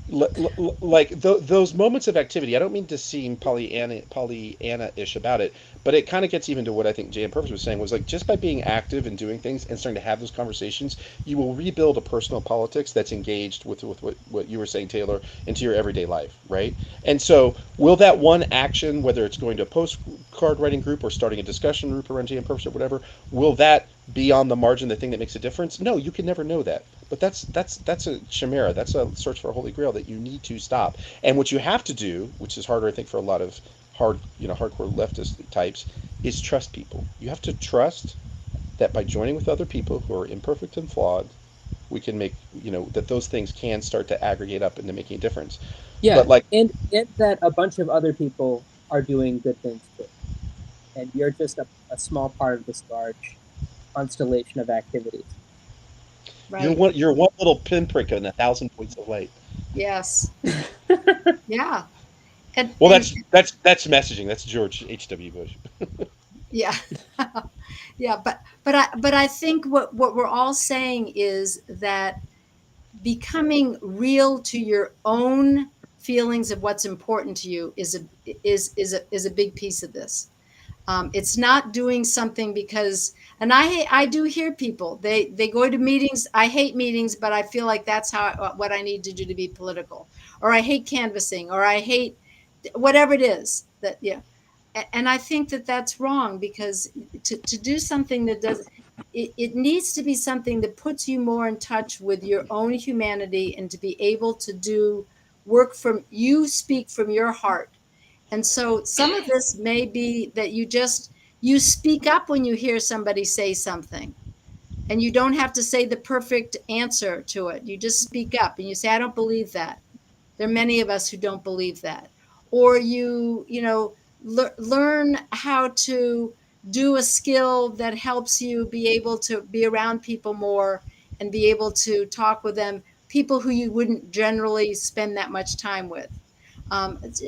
those moments of activity. I don't mean to seem Pollyanna-ish about it, but it kind of gets even to what I think Jay and Purpose was saying was like just by being active and doing things and starting to have those conversations, you will rebuild a personal politics that's engaged with what you were saying, Taylor, into your everyday life, right? And so, will that one action, whether it's going to a postcard writing group or starting a discussion group around Jay and Purpose or whatever, will that be on the margin the thing that makes a difference? No, you can never know that. But that's a chimera. That's a search for a holy grail that you need to stop. And what you have to do, which is harder, I think, for a lot of hardcore leftist types, is trust people. You have to trust that by joining with other people who are imperfect and flawed, we can make that those things can start to aggregate up into making a difference. Yeah, But like, and that a bunch of other people are doing good things too, and you're just a small part of this large constellation of activities. Right. You're one little pinprick in 1,000 points of light. Yes. Yeah. Well, And that's messaging. That's George H.W. Bush. yeah. Yeah, but I think what we're all saying is that becoming real to your own feelings of what's important to you is a big piece of this. It's not doing something because, and I do hear people, they go to meetings. I hate meetings, but I feel like that's how what I need to do to be political, or I hate canvassing, or I hate whatever it is that, yeah. And I think that that's wrong, because to do something that does, it needs to be something that puts you more in touch with your own humanity, and to be able to do work from you, speak from your heart. And so some of this may be that you speak up when you hear somebody say something, and you don't have to say the perfect answer to it. You just speak up and you say, I don't believe that. There are many of us who don't believe that. Or learn how to do a skill that helps you be able to be around people more, and be able to talk with them, people who you wouldn't generally spend that much time with.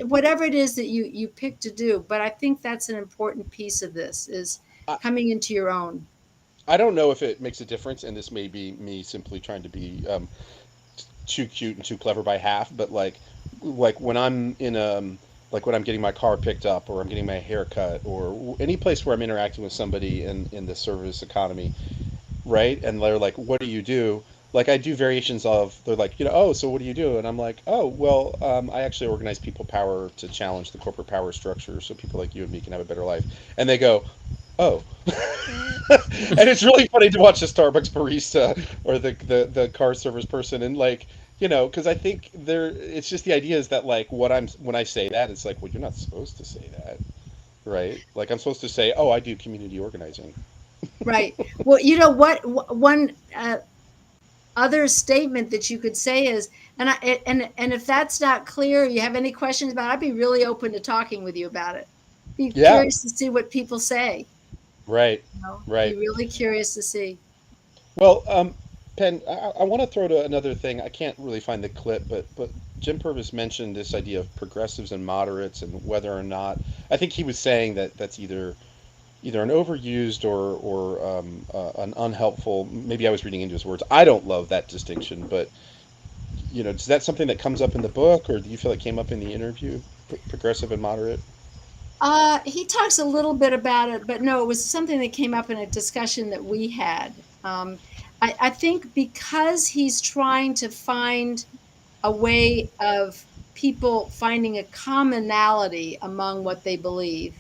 Whatever it is that you pick to do. But I think that's an important piece of this, is I, coming into your own. I don't know if it makes a difference, and this may be me simply trying to be too cute and too clever by half, but like when I'm in like when I'm getting my car picked up, or I'm getting my hair cut, or any place where I'm interacting with somebody in the service economy, right? And they're like, "What do you do?" Like I do variations of, they're like, "Oh, so what do you do?" And I'm like, "Oh, well, I actually organize people power to challenge the corporate power structure, so people like you and me can have a better life." And they go, "Oh." And it's really funny to watch the Starbucks barista, or the car service person, and like, because I think it's just the idea is that, like, when I say that, it's like, well, you're not supposed to say that, right? Like I'm supposed to say, oh, I do community organizing. Right. Well, you know what? One other statement that you could say is, and if that's not clear, you have any questions about it, I'd be really open to talking with you about it. Be Yeah, curious to see what people say. right, Be right. really curious to see. Well, Penn, I want to throw to another thing. I can't really find the clip, but Jim Purvis mentioned this idea of progressives and moderates, and whether or not, I think he was saying that that's either an overused or an unhelpful. Maybe I was reading into his words. I don't love that distinction, but is that something that comes up in the book, or do you feel it came up in the interview? Progressive and moderate. He talks a little bit about it, but no, it was something that came up in a discussion that we had. I think because he's trying to find a way of people finding a commonality among what they believe.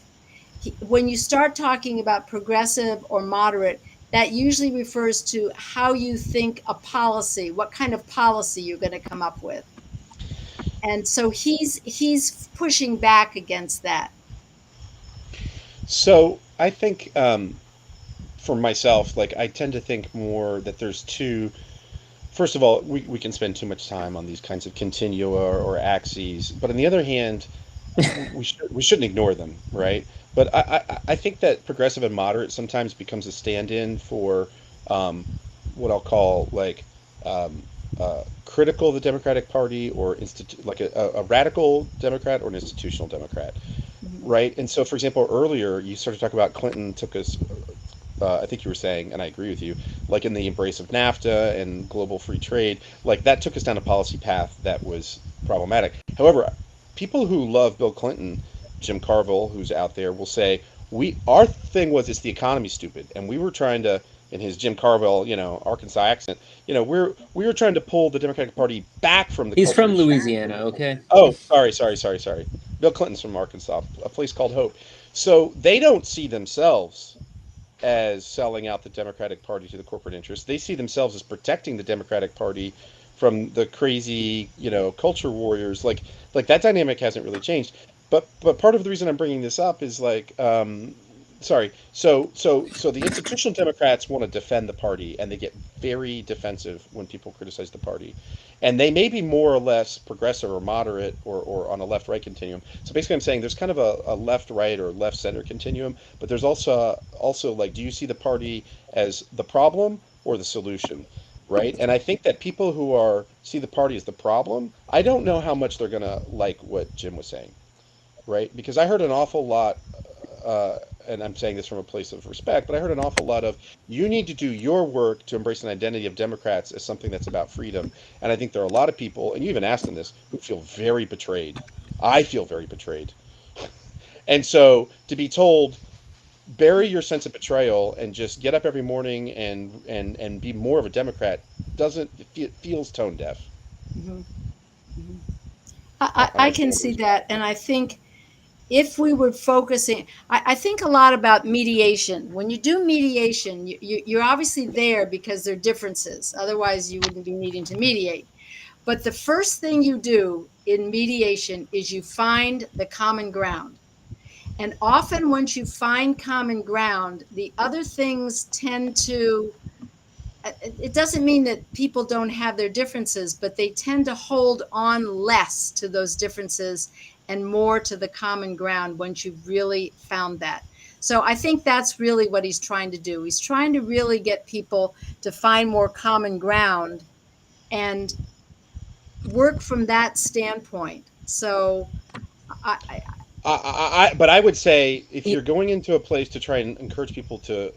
When you start talking about progressive or moderate, that usually refers to how you think a policy, what kind of policy you're going to come up with. And so he's pushing back against that. So I think, for myself, like I tend to think more that there's two. First of all, we can spend too much time on these kinds of continua or axes, but on the other hand, we shouldn't ignore them, right? But I think that progressive and moderate sometimes becomes a stand-in for, what I'll call, like, critical of the Democratic Party, or like a radical Democrat or an institutional Democrat, Mhm. right? And so, for example, earlier you started to talk about Clinton took us, I think you were saying, and I agree with you, like in the embrace of NAFTA and global free trade, like that took us down a policy path that was problematic. However, people who love Bill Clinton, Jim Carville, who's out there, will say, our thing was, it's the economy, stupid, and we were trying to, in his Jim Carville, Arkansas accent, we were trying to pull the Democratic Party back from the He's culture from of. Louisiana, okay? Oh, sorry. Bill Clinton's from Arkansas, a place called Hope. So they don't see themselves as selling out the Democratic Party to the corporate interests. They see themselves as protecting the Democratic Party from the crazy, culture warriors. Like that dynamic hasn't really changed. But part of the reason I'm bringing this up is like, sorry. So the institutional Democrats want to defend the party, and they get very defensive when people criticize the party, and they may be more or less progressive or moderate, or on a left-right continuum. So basically, I'm saying there's kind of a left-right or left-center continuum, but there's also like, do you see the party as the problem or the solution? right? And I think that people who are see the party as the problem, I don't know how much they're gonna like what Jim was saying, right? Because I heard an awful lot, uh, and I'm saying this from a place of respect, but I heard an awful lot of you need to do your work to embrace an identity of Democrats as something that's about freedom. And I think there are a lot of people, and you even asked them this, who feel very betrayed. I feel very betrayed. And so to be told, bury your sense of betrayal and just get up every morning and be more of a Democrat doesn't it feels tone deaf. Mhm, mhm. I I don't know can what see was. that. And I think if we were focusing, I think a lot about mediation. When you do mediation, you're obviously there because there are differences. Otherwise, you wouldn't be needing to mediate. But the first thing you do in mediation is you find the common ground. And often, once you find common ground, the other things tend to, it doesn't mean that people don't have their differences, but they tend to hold on less to those differences and more to the common ground once you've really found that. So I think that's really what he's trying to do. He's trying to really get people to find more common ground and work from that standpoint. So I But I would say if Y- you're going into a place to try and encourage people to,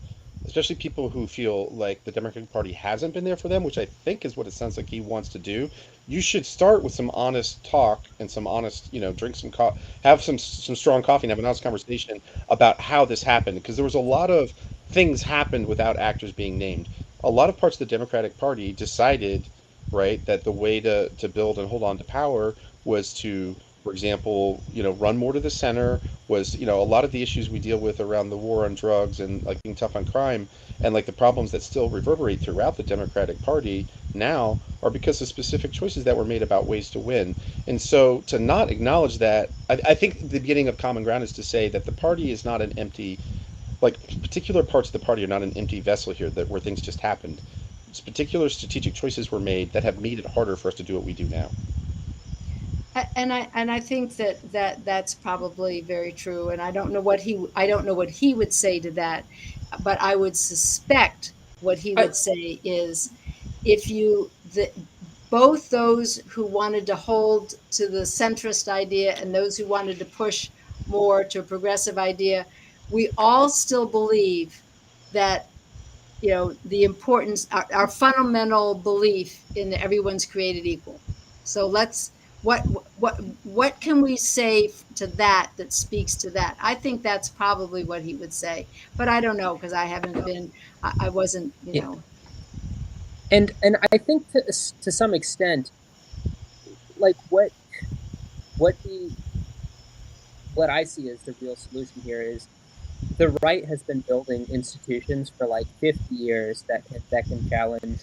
especially people who feel like the Democratic Party hasn't been there for them, which I think is what it sounds like he wants to do, you should start with some honest talk and some honest, drink some have some strong coffee and have an honest conversation about how this happened, because there was a lot of things happened without actors being named. A lot of parts of the Democratic Party decided, right, that the way to build and hold on to power was to, for example, run more to the center, was, a lot of the issues we deal with around the war on drugs and like being tough on crime and like the problems that still reverberate throughout the Democratic Party now are because of specific choices that were made about ways to win. And so to not acknowledge that, I think the beginning of common ground is to say that the party is not an empty, like particular parts of the party are not an empty vessel here that where things just happened. It's particular strategic choices were made that have made it harder for us to do what we do now. and I think that's probably very true. And I don't know what he would say to that, but I would suspect what he I, would say is if you the both those who wanted to hold to the centrist idea and those who wanted to push more to a progressive idea, we all still believe that the importance, our fundamental belief in that everyone's created equal. So let's what what can we say to that speaks to that? I think that's probably what he would say, but I don't know because I haven't been, I wasn't, yeah, and I think to some extent, like what he what I see as the real solution here is the right has been building institutions for like 50 years that can challenge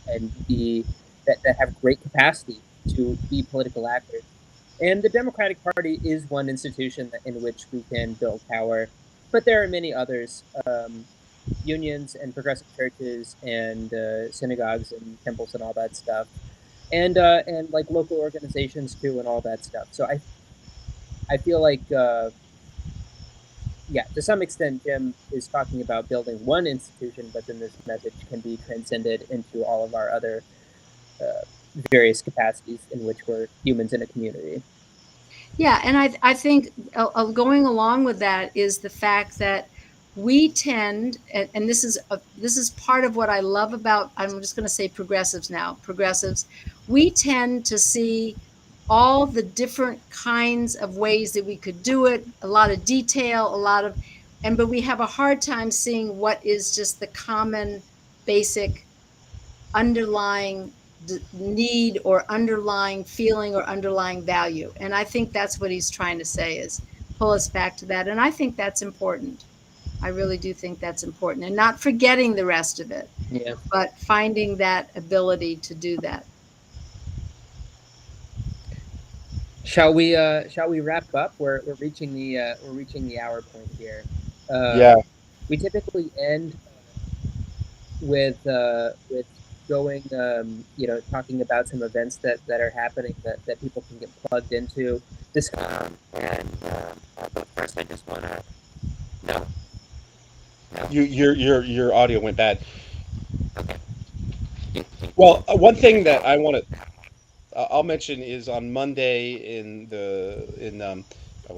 and be that have great capacity to be political actors. And the Democratic Party is one institution in which we can build power, but there are many others, unions and progressive churches and synagogues and temples and all that stuff, and like local organizations too and all that stuff. So I feel like yeah, to some extent, Jim is talking about building one institution, but then this message can be transcended into all of our other uh, various capacities in which we're humans in a community. Yeah, and I think going along with that is the fact that we tend, and this is part of what I love about, I'm just going to say progressives now, progressives, we tend to see all the different kinds of ways that we could do it, a lot of detail, a lot of, but we have a hard time seeing what is just the common basic underlying need or underlying feeling or underlying value. And I think that's what he's trying to say is pull us back to that. And I think that's important. I really do think that's important, and not forgetting the rest of it, Yeah. but finding that ability to do that. Shall we wrap up? We're reaching the hour point here. Yeah. We typically end with going talking about some events that are happening that people can get plugged into. This but first I just want to no no Your audio went bad. okay Well, one thing that I want to I'll mention is on Monday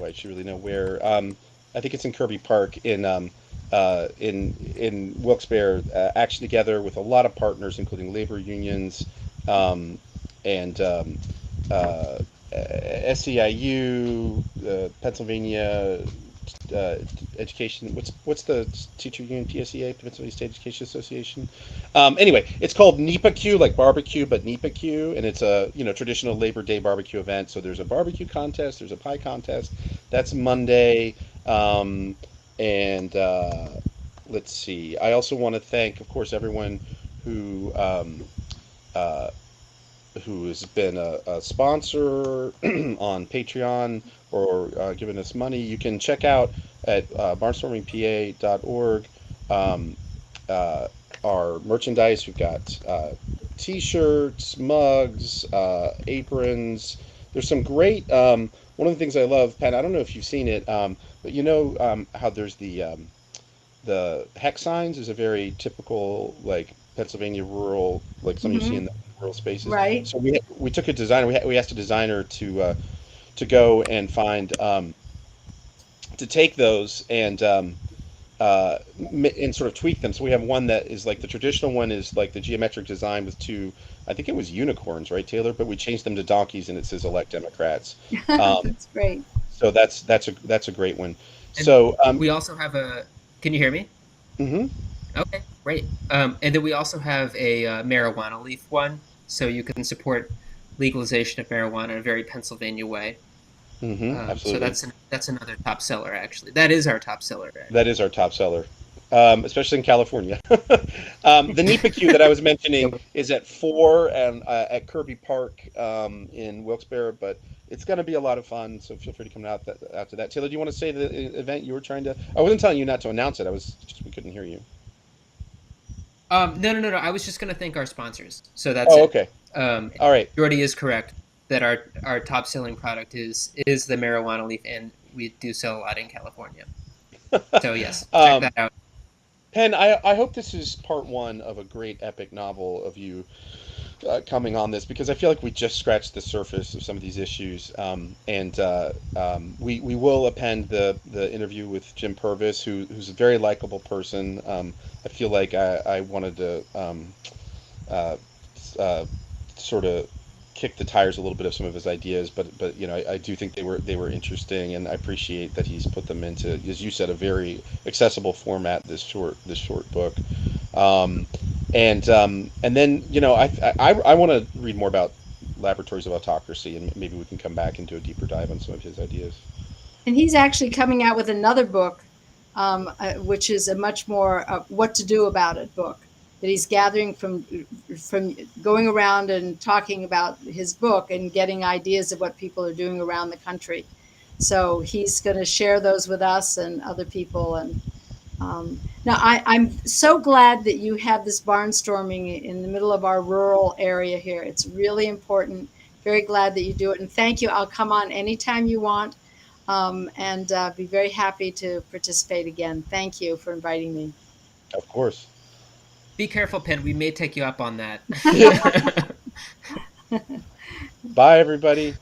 I should really know where. I think it's in Kirby Park in Wilkes-Barre. Action Together with a lot of partners, including labor unions, um, and uh, SEIU, Pennsylvania uh, Education. What's the teacher union? PSEA, Pennsylvania State Education Association. Anyway, it's called NEPA-Q, like barbecue, but NEPA-Q, and it's a traditional Labor Day barbecue event. So there's a barbecue contest, there's a pie contest. That's Monday, and let's see. I also want to thank, of course, everyone who uh, who has been a sponsor on Patreon or given us money. You can check out at barnstormingpa.org um, uh, our merchandise. We've got t-shirts, mugs, aprons. There's some great. One of the things I love, Penn. I don't know if you've seen it, but how there's the hex signs is a very typical like Pennsylvania rural, like some you see Hmm. in the rural spaces. Right. So we took a designer. We asked a designer to go and find to take those and sort of tweak them. So we have one that is like the traditional one is like the geometric design with two. I think it was unicorns, right, Taylor? But we changed them to donkeys, and it says "Elect Democrats." Um, That's great. so that's a great one. And So we also have a. Can you hear me? mhm. Okay, great. And then we also have a marijuana leaf one, so you can support legalization of marijuana in a very Pennsylvania way. So Absolutely. that's another top seller actually. That is our top seller That actually. is our top seller, especially in California. The NEPA queue that I was mentioning is at 4 and at Kirby Park in Wilkes-Barre, but it's going to be a lot of fun. So feel free to come out after that. Taylor, do you want to say the event you were trying to? I wasn't telling you not to announce it. I was just we couldn't hear you. No, no, no, no. I was just going to thank our sponsors. So that's Oh, it. okay. All right. Jordy is correct that our top selling product is the marijuana leaf, and we do sell a lot in California. So yes, check Um, that out. Penn, I hope this is part one of a great epic novel of you coming on this because I feel like we just scratched the surface of some of these issues. We will append the interview with Jim Purvis, who's a very likable person. I feel like I wanted to uh, uh, sort of kick the tires a little bit of some of his ideas, but I do think they were interesting, and I appreciate that he's put them into, as you said, a very accessible format. This short book. Um, and then I want to read more about laboratories of autocracy, and maybe we can come back and do a deeper dive on some of his ideas. And he's actually coming out with another book, which is a much more what to do about it book that he's gathering from going around and talking about his book and getting ideas of what people are doing around the country. So he's going to share those with us and other people. And now I'm so glad that you have this barnstorming in the middle of our rural area here. It's really important. Very glad that you do it. And thank you. I'll come on anytime you want and be very happy to participate again. Thank you for inviting me. Of course. Be careful, Penn. We may take you up on that. Bye, everybody.